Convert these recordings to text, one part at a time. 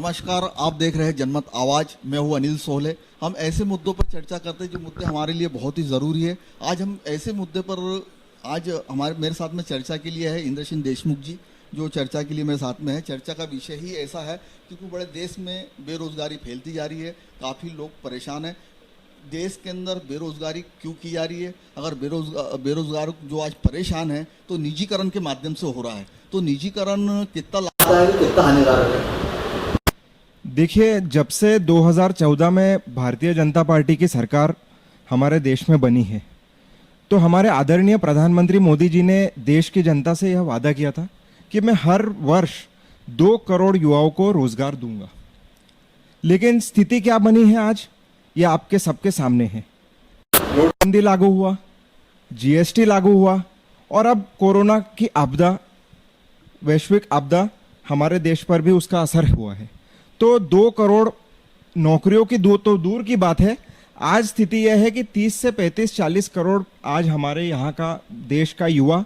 नमस्कार, आप देख रहे हैं जनमत आवाज़। मैं हूं अनिल सोहले। हम ऐसे मुद्दों पर चर्चा करते हैं जो मुद्दे हमारे लिए बहुत ही ज़रूरी है। आज हम ऐसे मुद्दे पर मेरे साथ में चर्चा के लिए है इंद्र सिंह देशमुख जी, जो चर्चा के लिए मेरे साथ में है। चर्चा का विषय ही ऐसा है क्योंकि बड़े देश में बेरोज़गारी फैलती जा रही है, काफ़ी लोग परेशान हैं। देश के अंदर बेरोज़गारी क्यों की जा रही है? अगर बेरोज़गार जो आज परेशान है तो निजीकरण के माध्यम से हो रहा है, तो निजीकरण कितना लाभदायक है, कितना हानिकारक है? देखिए, जब से 2014 में भारतीय जनता पार्टी की सरकार हमारे देश में बनी है, तो हमारे आदरणीय प्रधानमंत्री मोदी जी ने देश की जनता से यह वादा किया था कि मैं हर वर्ष 2 करोड़ युवाओं को रोजगार दूंगा। लेकिन स्थिति क्या बनी है आज, ये आपके सबके सामने है। नोटबंदी लागू हुआ, जीएसटी लागू हुआ और अब कोरोना की आपदा, वैश्विक आपदा हमारे देश पर भी उसका असर हुआ है। तो 2 करोड़ नौकरियों की तो दूर की बात है, आज स्थिति यह है कि 30 से 35-40 करोड़ आज हमारे यहाँ का देश का युवा,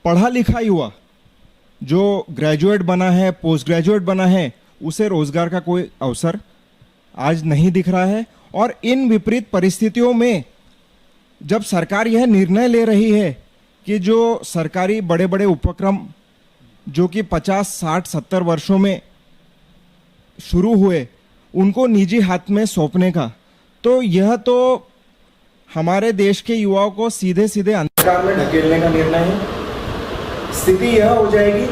पढ़ा लिखा युवा जो ग्रेजुएट बना है, पोस्ट ग्रेजुएट बना है, उसे रोजगार का कोई अवसर आज नहीं दिख रहा है। और इन विपरीत परिस्थितियों में जब सरकार यह निर्णय ले रही है कि जो सरकारी बड़े बड़े उपक्रम जो कि 50, 60, 70 वर्षों में शुरू हुए, उनको निजी हाथ में सौंपने का, तो यह तो हमारे देश के युवाओं को सीधे सीधे अंधकार में ढकेलने का निर्णय है। स्थिति यह हो जाएगी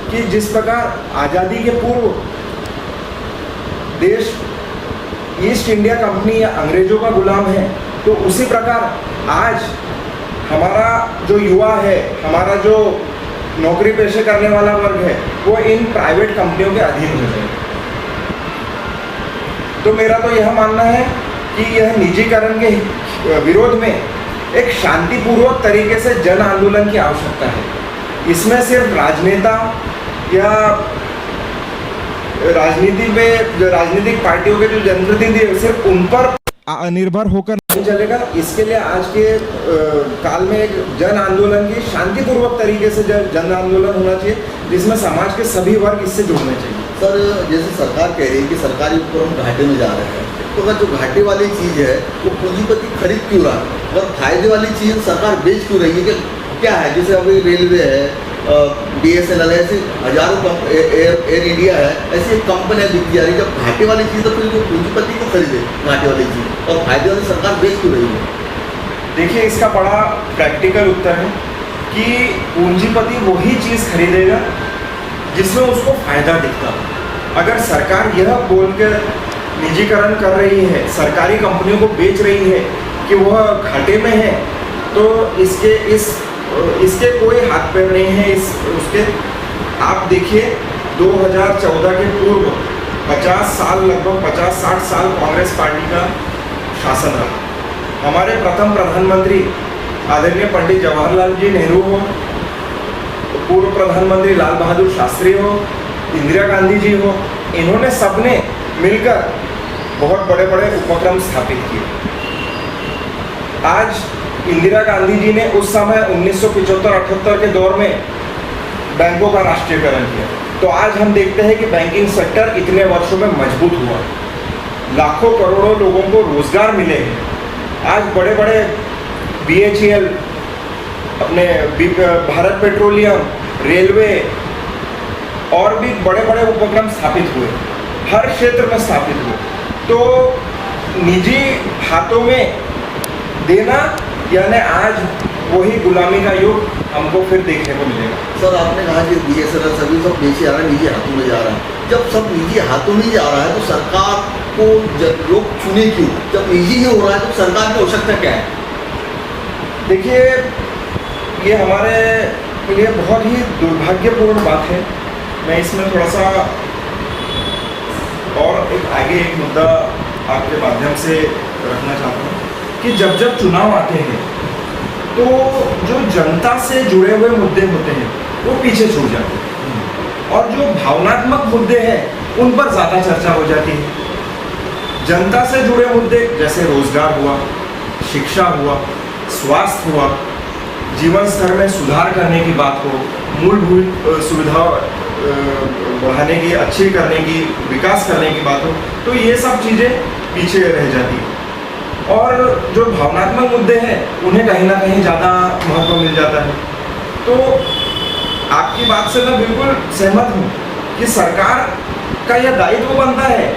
कि जिस प्रकार आजादी के पूर्व देश ईस्ट इंडिया कंपनी या अंग्रेजों का गुलाम है, तो उसी प्रकार आज हमारा जो युवा है, हमारा जो नौकरी पेशे करने वाला वर्ग है, वो इन प्राइवेट कंपनियों के अधीन हो जाएगा। तो मेरा तो यह मानना है कि यह निजीकरण के विरोध में एक शांतिपूर्वक तरीके से जन आंदोलन की आवश्यकता है। इसमें सिर्फ राजनेता या राजनीति में जो राजनीतिक पार्टियों के जो जनप्रतिनिधि है, सिर्फ उन पर निर्भर होकर नहीं चलेगा। इसके लिए आज के काल में एक जन आंदोलन की शांतिपूर्वक तरीके से जन आंदोलन होना चाहिए, जिसमें समाज के सभी वर्ग इससे जुड़ने चाहिए। सर, जैसे सरकार कह रही है कि सरकारी उपक्रम घाटे में जा रहे हैं, तो अगर जो घाटे वाली चीज़ है वो पूंजीपति खरीद क्यों रहा है? अगर फायदे वाली चीज़ सरकार बेच क्यों रही है? क्या है? जैसे अभी रेलवे है, BSNL है, ऐसे हजारों एयर इंडिया है, ऐसी एक कंपनियाँ बिकती जा रही है। जब घाटे वाली चीज़ है तो जो पूंजीपति को खरीदे घाटे वाली चीज़, और फायदे वाली सरकार बेच क्यों रही है? देखिए, इसका बड़ा प्रैक्टिकल उत्तर है कि पूंजीपति वही चीज़ खरीदेगा जिसमें उसको फायदा दिखता है। अगर सरकार यह बोल कर निजीकरण कर रही है, सरकारी कंपनियों को बेच रही है कि वह घाटे में है, तो इसके कोई हाथ पैर नहीं है। उसके आप देखिए, 2014 के पूर्व 50 साल, लगभग 50-60 साल कांग्रेस पार्टी का शासन रहा। हमारे प्रथम प्रधानमंत्री आदरणीय पंडित जवाहरलाल जी नेहरू हो, पूर्व प्रधानमंत्री लाल बहादुर शास्त्री हो, इंदिरा गांधी जी हो, इन्होंने सबने मिलकर बहुत बड़े बड़े उपक्रम स्थापित किए। आज इंदिरा गांधी जी ने उस समय 1975-78 के दौर में बैंकों का राष्ट्रीयकरण किया, तो आज हम देखते हैं कि बैंकिंग सेक्टर इतने वर्षों में मजबूत हुआ, लाखों करोड़ों लोगों को रोजगार मिले हैं। आज बड़े बड़े BHEL, अपने भारत पेट्रोलियम, रेलवे और भी बड़े बड़े उपक्रम स्थापित हुए, हर क्षेत्र में स्थापित हुए। तो निजी हाथों में देना, यानी आज वही गुलामी का युग हमको फिर देखने को मिलेगा। सर, आपने कहा कि BSNL सभी सब बेचे आ रहा है, निजी हाथों में जा रहा है। जब सब निजी हाथों में जा रहा है तो सरकार को लोग चुने क्यों? जब निजी ही हो रहा है तो सरकार की आवश्यकता क्या है? देखिए, ये हमारे लिए बहुत ही दुर्भाग्यपूर्ण बात है। मैं इसमें थोड़ा सा और आगे एक मुद्दा आपके माध्यम से रखना चाहता हूँ कि जब जब चुनाव आते हैं तो जो जनता से जुड़े हुए मुद्दे होते हैं वो पीछे छूट जाते हैं, और जो भावनात्मक मुद्दे हैं उन पर ज़्यादा चर्चा हो जाती है। जनता से जुड़े मुद्दे जैसे रोजगार हुआ, शिक्षा हुआ, स्वास्थ्य हुआ, जीवन स्तर में सुधार करने की बात हो, मूलभूत सुविधा बढ़ाने की, अच्छी करने की, विकास करने की बात हो, तो ये सब चीज़ें पीछे रह जाती है। और जो भावनात्मक मुद्दे हैं उन्हें कहीं ना कहीं ज़्यादा महत्व मिल जाता है। तो आपकी बात से मैं बिल्कुल सहमत हूँ कि सरकार का यह दायित्व बनता है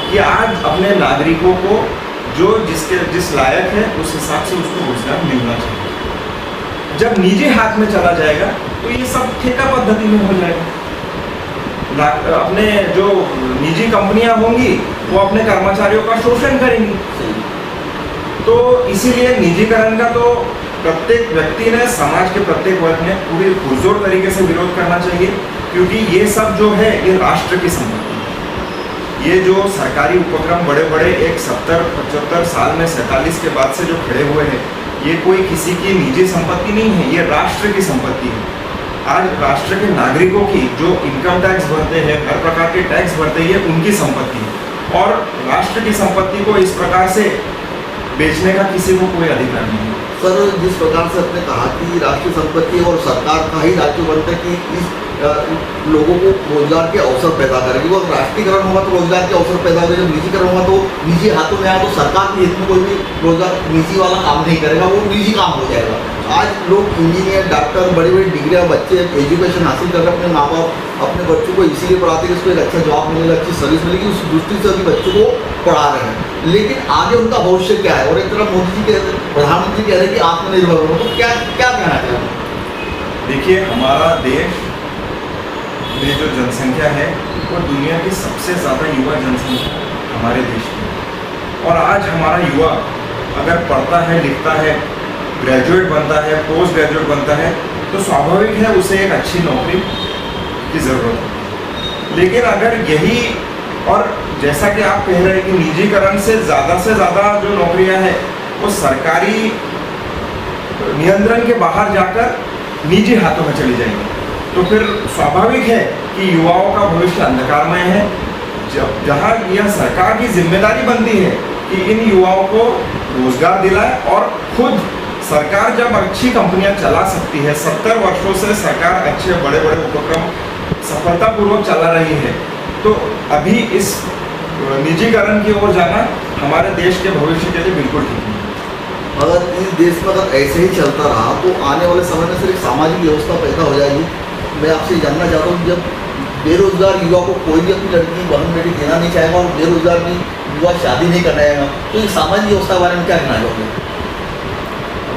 कि आज अपने नागरिकों को जो जिस लायक है उस हिसाब से उसको रोजगार मिलना चाहिए। जब निजी हाथ में चला जाएगा तो ये सब ठेका पद्धति में हो जाएगा। अपने जो निजी कंपनियां होंगी वो अपने कर्मचारियों का शोषण करेंगी। तो इसीलिए निजीकरण का तो प्रत्येक व्यक्ति ने, समाज के प्रत्येक वर्ग ने पूरी पुरजोर तरीके से विरोध करना चाहिए, क्योंकि ये सब जो है ये राष्ट्र की संपत्ति है। ये जो सरकारी उपक्रम बड़े बड़े एक 70-75 साल में 47 के बाद से जो खड़े हुए हैं, ये कोई किसी की निजी संपत्ति नहीं है, ये राष्ट्र की संपत्ति है। आज राष्ट्र के नागरिकों की जो इनकम टैक्स भरते हैं, हर प्रकार के टैक्स भरते हैं, ये उनकी संपत्ति है। और राष्ट्र की संपत्ति को इस प्रकार से बेचने का किसी को कोई अधिकार नहीं है। सर, जिस प्रकार से आपने कहा कि राष्ट्रीय संपत्ति और सरकार का ही दायित्व बनता है कि इस लोगों को रोजगार के अवसर पैदा करेगी। वो राष्ट्रीयकरण होगा तो रोजगार के अवसर पैदा होगा, जब निजीकरण होगा तो निजी हाथों में आया तो सरकार के हित में कोई भी रोजगार निजी वाला काम नहीं करेगा, वो निजी काम हो जाएगा। आज लोग इंजीनियर, डॉक्टर, बड़ी बड़ी डिग्रियाँ, बच्चे एजुकेशन हासिल कर रहे हैं, अपने माँ बाप अपने बच्चों को इसीलिए पढ़ाते हैं कि उसको एक अच्छा जॉब मिलेगा, अच्छी सर्विस मिलेगी, उस दृष्टि से अभी बच्चों को पढ़ा रहे हैं। लेकिन आगे उनका भविष्य क्या है? और एक तरफ मोदी जी कह रहे, प्रधानमंत्री कह रहे हैं कि आत्मनिर्भर हो, तो क्या क्या कहना चाहिए? देखिए, हमारा देश में जो जनसंख्या है वो दुनिया की सबसे ज़्यादा युवा जनसंख्या हमारे देश की है। और आज हमारा युवा अगर पढ़ता है, लिखता है, ग्रेजुएट बनता है, पोस्ट ग्रेजुएट बनता है, तो स्वाभाविक है उसे एक अच्छी नौकरी की ज़रूरत है। लेकिन अगर यही, और जैसा कि आप कह रहे हैं कि निजीकरण से ज़्यादा जो नौकरियां हैं वो सरकारी नियंत्रण के बाहर जाकर निजी हाथों में चली जाएंगी, तो फिर स्वाभाविक है कि युवाओं का भविष्य अंधकारमय है। जहाँ यह सरकार की जिम्मेदारी बनती है कि इन युवाओं को रोजगार दिलाए, और खुद सरकार जब अच्छी कंपनियां चला सकती है, 70 वर्षों से सरकार अच्छे बड़े बड़े उपक्रम सफलतापूर्वक चला रही है, तो अभी इस निजीकरण की ओर जाना हमारे देश के भविष्य के लिए बिल्कुल ठीक नहीं। अगर इस देश में अगर ऐसे ही चलता रहा तो आने वाले समय में सिर्फ सामाजिक व्यवस्था पैदा हो जाएगी। मैं आपसे जानना चाहता हूँ, जब बेरोजगार युवा को कोई भी अपनी लड़की बहन बेटी देना नहीं चाहेगा और बेरोजगार भी युवा शादी नहीं करना चाहेगा, तो ये सामाजिक व्यवस्था के बारे में क्या कहना चाहोगे?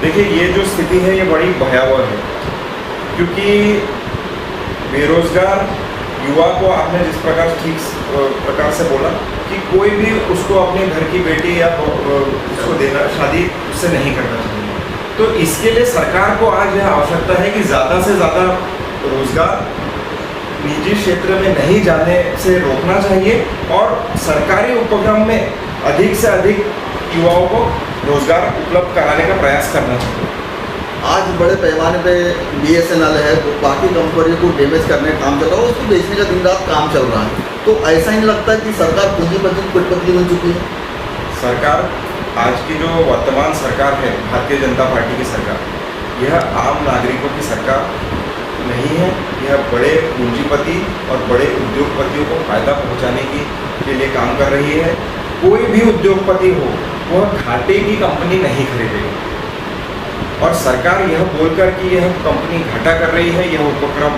देखिए, ये जो स्थिति है ये बड़ी भयावह है, क्योंकि बेरोजगार युवा को आपने जिस प्रकार से बोला कि कोई भी उसको अपने घर की बेटी या उसको देना, शादी उससे नहीं करना चाहिए। तो इसके लिए सरकार को आज यह आवश्यकता है कि ज़्यादा से ज़्यादा रोजगार निजी क्षेत्र में नहीं जाने से रोकना चाहिए, और सरकारी उपक्रम में अधिक से अधिक युवाओं को रोजगार उपलब्ध कराने का प्रयास करना चाहिए। आज बड़े पैमाने पे BSNL है, बाकी कंपनियों को डैमेज करने का काम चल रहा है, उसको बेचने का दिन रात काम चल रहा है। तो ऐसा ही नहीं लगता कि सरकार पूंजीपति कुटपति बन चुकी है? सरकार, आज की जो वर्तमान सरकार है, भारतीय जनता पार्टी की सरकार, यह आम नागरिकों की सरकार नहीं है। यह बड़े पूंजीपति और बड़े उद्योगपतियों को फायदा पहुंचाने के लिए काम कर रही है। कोई भी उद्योगपति हो वह घाटे की कंपनी नहीं खरीदेगी, और सरकार यह बोलकर कि यह कंपनी घाटा कर रही है, यह उपक्रम,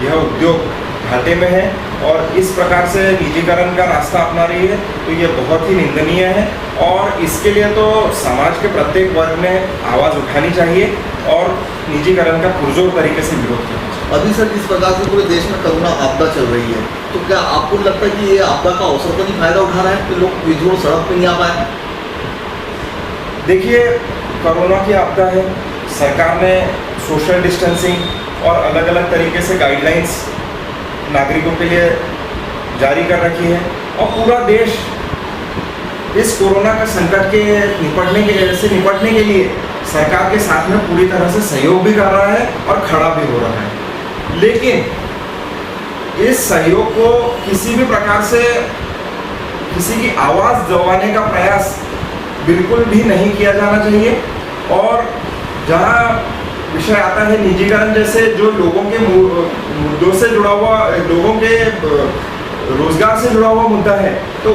यह उद्योग घाटे में है और इस प्रकार से निजीकरण का रास्ता अपना रही है, तो ये बहुत ही निंदनीय है। और इसके लिए तो समाज के प्रत्येक वर्ग ने आवाज़ उठानी चाहिए और निजीकरण का पुरजोर तरीके से विरोध करना चाहिए। अभी सर, जिस प्रकार से पूरे देश में कोरोना आपदा चल रही है, तो क्या आपको लगता है कि ये आपदा का अवसर को नहीं फायदा उठा रहा है कि लोग विजोड़ सड़क पर नहीं आ पाए? देखिए, कोरोना की आपदा है, सरकार ने सोशल डिस्टेंसिंग और अलग अलग तरीके से गाइडलाइंस नागरिकों के लिए जारी कर रखी है, और पूरा देश इस कोरोना का संकट के निपटने के लिए सरकार के साथ में पूरी तरह से सहयोग भी कर रहा है और खड़ा भी हो रहा है। लेकिन इस सहयोग को किसी भी प्रकार से किसी की आवाज़ दबाने का प्रयास बिल्कुल भी नहीं किया जाना चाहिए। और जहाँ विषय आता है निजीकरण जैसे जो लोगों के मुद्दों से जुड़ा हुआ, लोगों के रोजगार से जुड़ा हुआ मुद्दा है, तो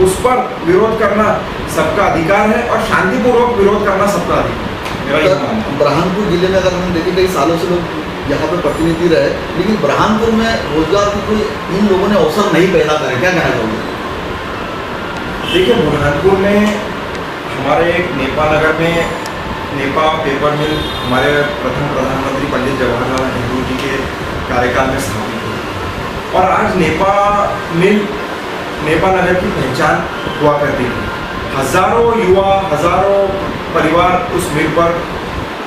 उस पर विरोध करना सबका अधिकार है और शांतिपूर्वक विरोध करना सबका अधिकार है। मेरा ये मानना है। बुरहानपुर जिले में अगर हम देखें, कई सालों से लोग यहाँ पे प्रतिनिधि रहे, लेकिन बुरहानपुर में रोजगार की कोई इन लोगों ने अवसर नहीं पैदा करे, क्या कहना चाहोगे? देखिए, बुरहानपुर में हमारे नेपा नगर में नेपा पेपर मिल हमारे प्रथम प्रधानमंत्री पंडित जवाहरलाल नेहरू जी के कार्यकाल में स्थापित हुई और आज नेपा मिल नेपा नगर की पहचान हुआ करती थी। हजारों युवा, हजारों परिवार उस मिल पर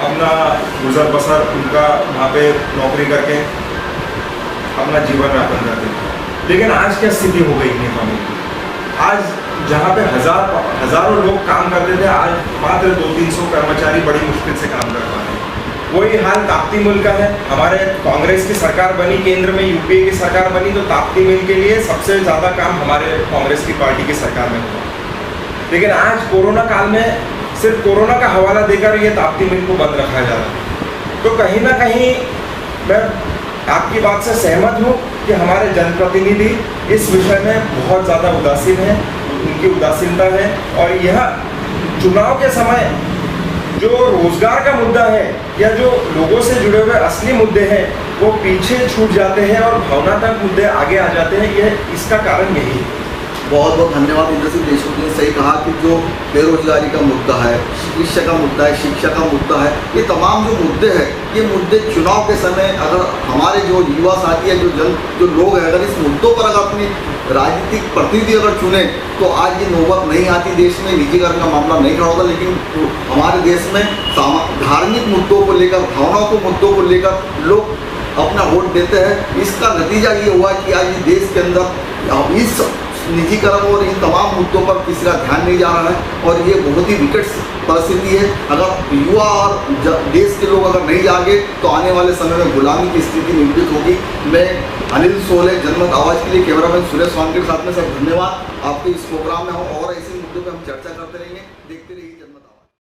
अपना गुजर बसर, उनका वहाँ पे नौकरी करके अपना जीवन यापन करते थे। लेकिन आज क्या स्थिति हो गई नेपा मिल की? आज जहाँ पे हजारों लोग काम करते थे, आज मात्र 200-300 कर्मचारी बड़ी मुश्किल से काम कर पा रहे हैं। वही हाल ताप्ती मिल का है। हमारे कांग्रेस की सरकार बनी, केंद्र में यूपीए की सरकार बनी, तो ताप्ती मिल के लिए सबसे ज़्यादा काम हमारे कांग्रेस की पार्टी की सरकार में हुआ। लेकिन आज कोरोना काल में सिर्फ कोरोना का हवाला देकर ये ताप्ती मिल को बंद रखा जा रहा है। तो कहीं ना कहीं मैं आपकी बात से सहमत हूँ कि हमारे जनप्रतिनिधि इस विषय में बहुत ज़्यादा उदासीन है, उनकी उदासीनता है और यह चुनाव के समय जो रोजगार का मुद्दा है या जो लोगों से जुड़े हुए असली मुद्दे हैं वो पीछे छूट जाते हैं और भावनात्मक मुद्दे आगे आ जाते हैं। यह इसका कारण यही है। बहुत बहुत धन्यवाद इंद्रसिंह देशमुख ने सही कहा कि जो बेरोजगारी का मुद्दा है, चिकित्सा का मुद्दा है, शिक्षा का मुद्दा है, ये तमाम जो मुद्दे हैं, ये मुद्दे चुनाव के समय अगर हमारे जो युवा साथी है, जो लोग हैं, अगर इस मुद्दों पर अगर अपनी राजनीतिक प्रतिनिधि अगर चुने तो आज ये नौबत नहीं आती, देश में निजीकरण का मामला नहीं खड़ा होता। लेकिन हमारे देश में धार्मिक मुद्दों को लेकर, भावनाओं के मुद्दों को लेकर लोग अपना वोट देते हैं। इसका नतीजा ये हुआ कि आज देश के अंदर इस निजीकरण और इन तमाम मुद्दों पर किसी का ध्यान नहीं जा रहा है और ये बहुत ही विकट परिस्थिति है। अगर युवा और देश के लोग अगर नहीं जागे तो आने वाले समय में गुलामी की स्थिति निर्मित होगी। मैं अनिल सोहले, जनमत आवाज़ के लिए कैमरामैन सुरेश वानके के साथ में सर धन्यवाद। आपके इस प्रोग्राम में हम और ऐसे मुद्दों पर हम चर्चा करते रहे।